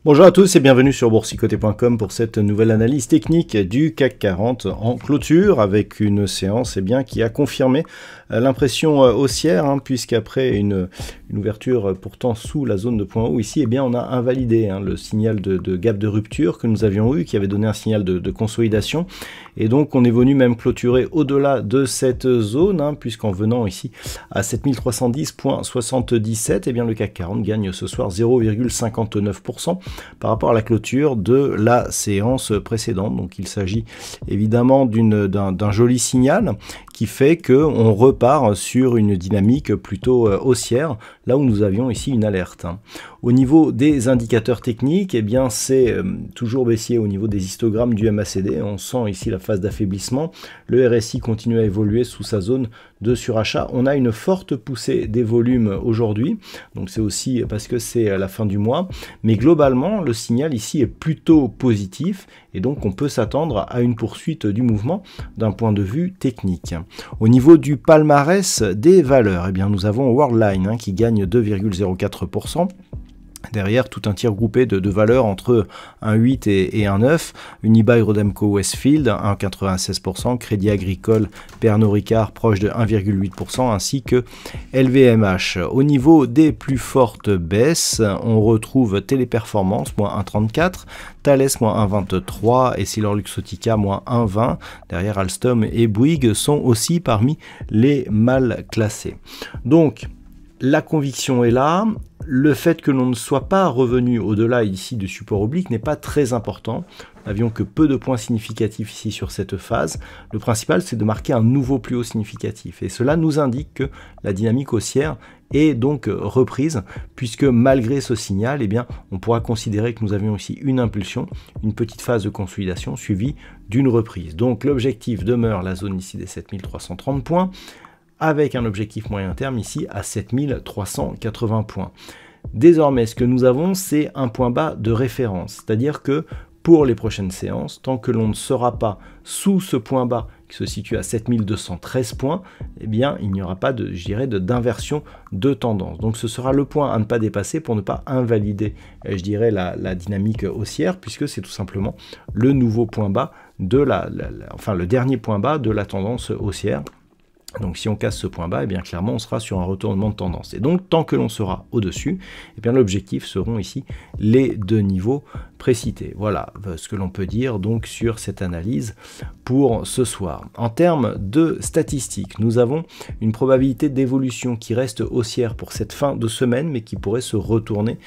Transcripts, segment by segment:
Bonjour à tous et bienvenue sur boursicoté.com pour cette nouvelle analyse technique du CAC 40 en clôture avec une séance qui a confirmé l'impression haussière puisqu'après une ouverture pourtant sous la zone de point haut ici, on a invalidé le signal de gap de rupture que nous avions eu qui avait donné un signal de consolidation et donc on est venu même clôturer au-delà de cette zone puisqu'en venant ici à 7310.77 le CAC 40 gagne ce soir 0,59% par rapport à la clôture de la séance précédente. Donc il s'agit évidemment d'un joli signal qui fait qu'on repart sur une dynamique plutôt haussière, là où nous avions ici une alerte. Au niveau des indicateurs techniques, c'est toujours baissier au niveau des histogrammes du MACD. On sent ici la phase d'affaiblissement. Le RSI continue à évoluer sous sa zone de surachat. On a une forte poussée des volumes aujourd'hui, donc c'est aussi parce que c'est la fin du mois. Mais globalement, le signal ici est plutôt positif et donc on peut s'attendre à une poursuite du mouvement d'un point de vue technique. Au niveau du palmarès des valeurs, nous avons Worldline qui gagne 2,04%. Derrière, tout un tir groupé de valeurs entre 1,8 et 1,9. Unibail Rodamco Westfield, 1,96%. Crédit Agricole Pernod Ricard, proche de 1,8%, ainsi que LVMH. Au niveau des plus fortes baisses, on retrouve Téléperformance, moins 1,34. Thales, moins 1,23. Et EssilorLuxottica, moins 1,20. Derrière, Alstom et Bouygues sont aussi parmi les mal classés. Donc, la conviction est là. Le fait que l'on ne soit pas revenu au-delà ici du support oblique n'est pas très important. Nous n'avions que peu de points significatifs ici sur cette phase. Le principal, c'est de marquer un nouveau plus haut significatif. Et cela nous indique que la dynamique haussière est donc reprise, puisque malgré ce signal, on pourra considérer que nous avions ici une impulsion, une petite phase de consolidation suivie d'une reprise. Donc l'objectif demeure la zone ici des 7330 points, avec un objectif moyen terme ici à 7380 points. Désormais, ce que nous avons, c'est un point bas de référence, c'est-à-dire que pour les prochaines séances, tant que l'on ne sera pas sous ce point bas qui se situe à 7213 points, il n'y aura pas d'inversion de tendance. Donc ce sera le point à ne pas dépasser pour ne pas invalider, la dynamique haussière, puisque c'est tout simplement le nouveau point bas de le dernier point bas de la tendance haussière. Donc si on casse ce point bas, clairement on sera sur un retournement de tendance. Et donc tant que l'on sera au-dessus, l'objectif seront ici les deux niveaux précités. Voilà ce que l'on peut dire donc sur cette analyse pour ce soir. En termes de statistiques, nous avons une probabilité d'évolution qui reste haussière pour cette fin de semaine, mais qui pourrait se retourner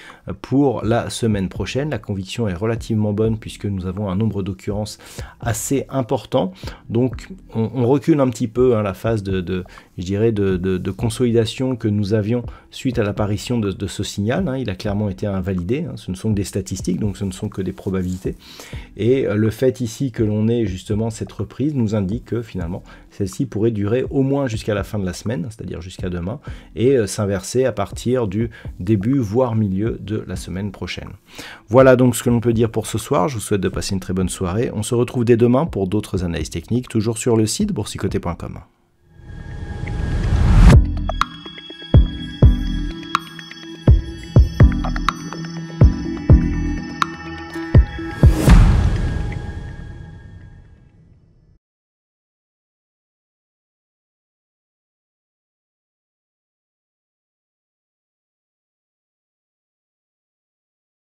pour la semaine prochaine. La conviction est relativement bonne puisque nous avons un nombre d'occurrences assez important. Donc on recule un petit peu la phase de consolidation que nous avions suite à l'apparition de ce signal. Il a clairement été invalidé. Ce ne sont que des statistiques, donc ce ne sont que des probabilités. Et le fait ici que l'on ait justement cette reprise nous indique que finalement celle-ci pourrait durer au moins jusqu'à la fin de la semaine, c'est-à-dire jusqu'à demain, et s'inverser à partir du début voire milieu de la semaine prochaine. Voilà donc ce que l'on peut dire pour ce soir. Je vous souhaite de passer une très bonne soirée. On se retrouve dès demain pour d'autres analyses techniques, toujours sur le site boursicoté.com.